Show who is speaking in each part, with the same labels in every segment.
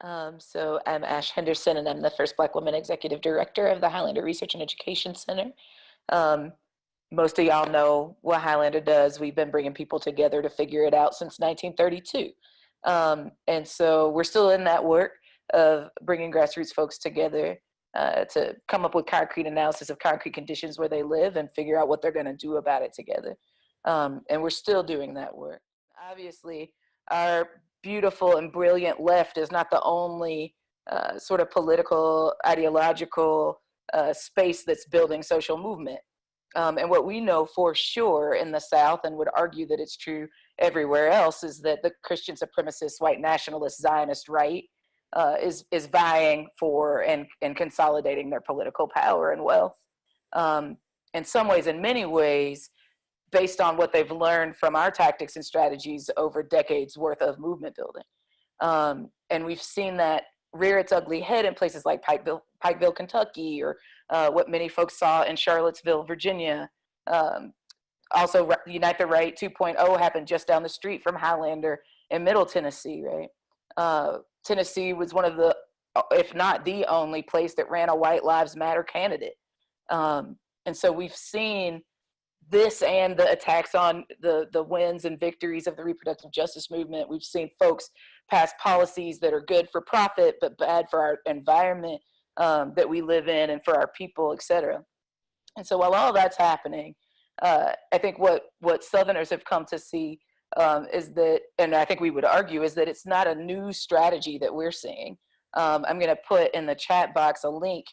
Speaker 1: So I'm Ash Henderson, and I'm the first Black woman executive director of the Highlander Research and Education Center. Um, Most of y'all know what Highlander does. We've been bringing people together to figure it out since 1932. And so we're still in that work of bringing grassroots folks together to come up with concrete analysis of concrete conditions where they live and figure out what they're going to do about it together. And we're still doing that work. Obviously, our beautiful and brilliant left is not the only sort of political, ideological space that's building social movement. And what we know for sure in the South, and would argue that it's true everywhere else, is that the Christian supremacist, white nationalist, Zionist right is vying for and consolidating their political power and wealth. In some ways, in many ways, based on what they've learned from our tactics and strategies over decades worth of movement building. And we've seen that rear its ugly head in places like Pikeville, Kentucky, or what many folks saw in Charlottesville, Virginia. Also, Unite the Right 2.0 happened just down the street from Highlander in Middle Tennessee, right? Tennessee was one of the, if not the only place that ran a White Lives Matter candidate. And so we've seen this and the attacks on the wins and victories of the reproductive justice movement. We've seen folks pass policies that are good for profit but bad for our environment that we live in and for our people, et cetera. And so while all that's happening, I think what Southerners have come to see is that, and I think we would argue, is that it's not a new strategy that we're seeing. I'm going to put in the chat box a link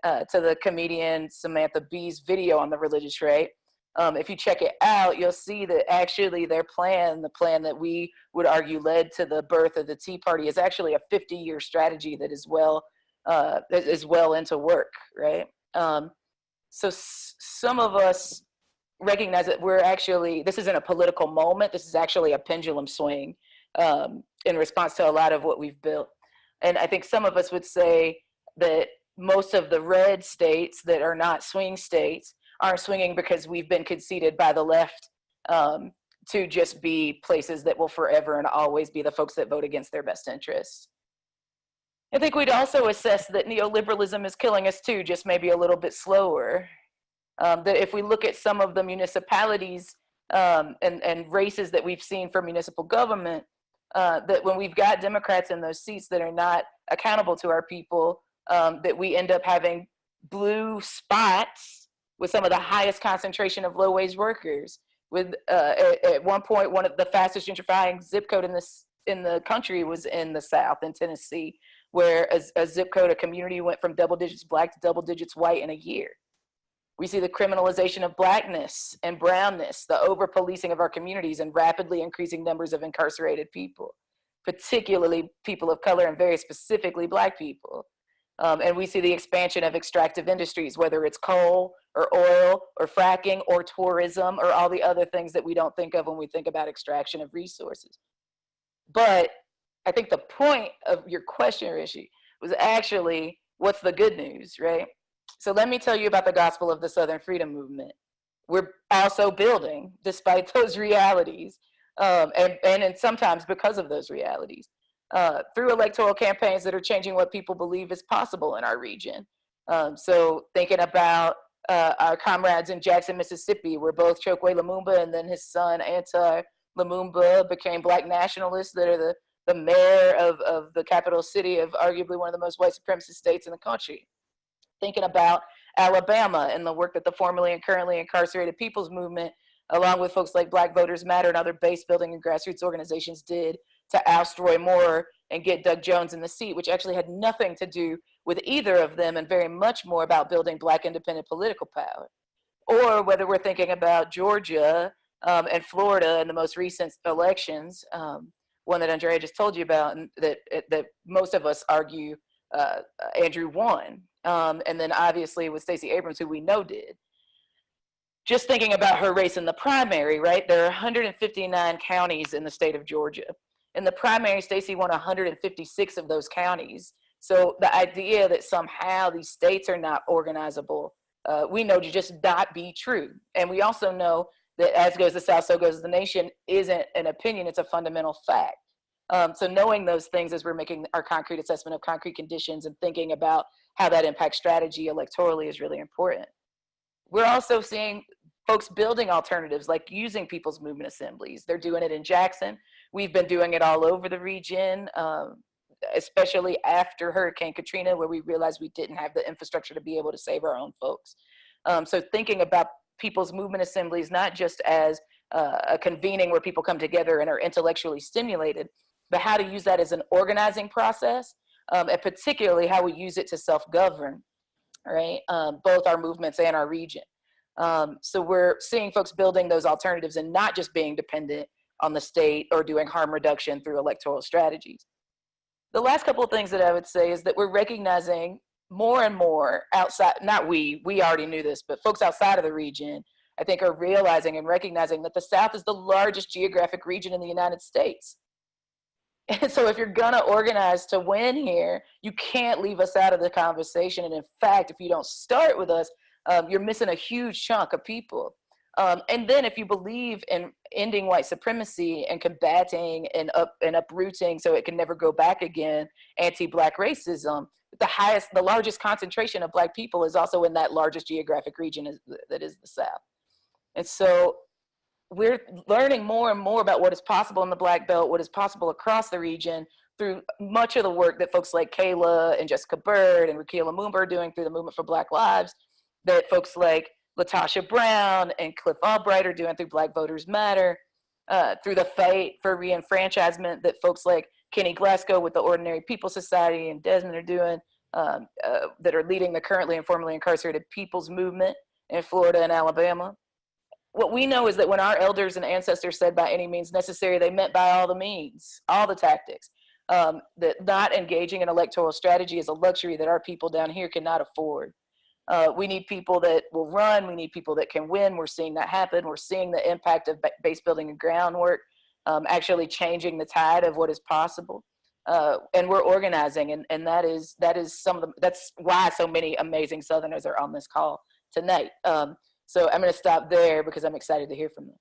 Speaker 1: to the comedian Samantha Bee's video on the religious right. If you check it out, you'll see that actually their plan, the plan that we would argue led to the birth of the Tea Party, is actually a 50-year strategy that is well into work, right? So some of us recognize that this isn't a political moment. This is actually a pendulum swing in response to a lot of what we've built. And I think some of us would say that most of the red states that are not swing states aren't swinging because we've been conceded by the left to just be places that will forever and always be the folks that vote against their best interests. I think we'd also assess that neoliberalism is killing us too, just maybe a little bit slower. That if we look at some of the municipalities and races that we've seen for municipal government, that when we've got Democrats in those seats that are not accountable to our people, that we end up having blue spots with some of the highest concentration of low-wage workers. With at one point, one of the fastest gentrifying zip code in the country was in the South, in Tennessee, where a zip code, a community went from double digits Black to double digits white in a year. We see the criminalization of Blackness and brownness, the over-policing of our communities, and rapidly increasing numbers of incarcerated people, particularly people of color and very specifically Black people. And we see the expansion of extractive industries, whether it's coal or oil or fracking or tourism or all the other things that we don't think of when we think about extraction of resources. But I think the point of your question, Rishi, was actually what's the good news, right? So let me tell you about the gospel of the Southern Freedom Movement. We're also building despite those realities, and sometimes because of those realities. Through electoral campaigns that are changing what people believe is possible in our region. So thinking about our comrades in Jackson, Mississippi, where both Chokwe Lumumba and then his son Antar Lumumba became Black nationalists that are the mayor of the capital city of arguably one of the most white supremacist states in the country. Thinking about Alabama and the work that the formerly and currently incarcerated People's Movement, along with folks like Black Voters Matter and other base building and grassroots organizations did to oust Roy Moore and get Doug Jones in the seat, which actually had nothing to do with either of them and very much more about building Black independent political power. Or whether we're thinking about Georgia and Florida in the most recent elections, one that Andrea just told you about, and that most of us argue Andrew won. And then obviously with Stacey Abrams, who we know did. Just thinking about her race in the primary, right? There are 159 counties in the state of Georgia. In the primary, Stacey won 156 of those counties. So the idea that somehow these states are not organizable, we know to just not be true. And we also know that as goes the South, so goes the nation isn't an opinion, it's a fundamental fact. So knowing those things as we're making our concrete assessment of concrete conditions and thinking about how that impacts strategy electorally is really important. We're also seeing folks building alternatives, like using people's movement assemblies. They're doing it in Jackson. We've been doing it all over the region, especially after Hurricane Katrina, where we realized we didn't have the infrastructure to be able to save our own folks. So thinking about people's movement assemblies, not just as a convening where people come together and are intellectually stimulated, but how to use that as an organizing process, and particularly how we use it to self-govern, right? Both our movements and our region. So we're seeing folks building those alternatives and not just being dependent on the state or doing harm reduction through electoral strategies. The last couple of things that I would say is that we're recognizing more and more outside, not we already knew this, but folks outside of the region, I think, are realizing and recognizing that the South is the largest geographic region in the United States. And so if you're gonna organize to win here, you can't leave us out of the conversation. And in fact, if you don't start with us, you're missing a huge chunk of people. And then if you believe in ending white supremacy and combating and uprooting so it can never go back again, anti-Black racism, the largest concentration of Black people is also in that largest geographic region that is the South. And so we're learning more and more about what is possible in the Black Belt, what is possible across the region through much of the work that folks like Kayla and Jessica Bird and Rukia Lumumba are doing through the Movement for Black Lives, that folks like Latasha Brown and Cliff Albright are doing through Black Voters Matter, through the fight for reenfranchisement that folks like Kenny Glasgow with the Ordinary People Society and Desmond are doing, that are leading the currently and formerly incarcerated people's movement in Florida and Alabama. What we know is that when our elders and ancestors said by any means necessary, they meant by all the means, all the tactics. That not engaging in electoral strategy is a luxury that our people down here cannot afford. We need people that will run. We need people that can win. We're seeing that happen. We're seeing the impact of base building and groundwork actually changing the tide of what is possible. And we're organizing, and that's why so many amazing Southerners are on this call tonight. So I'm going to stop there because I'm excited to hear from them.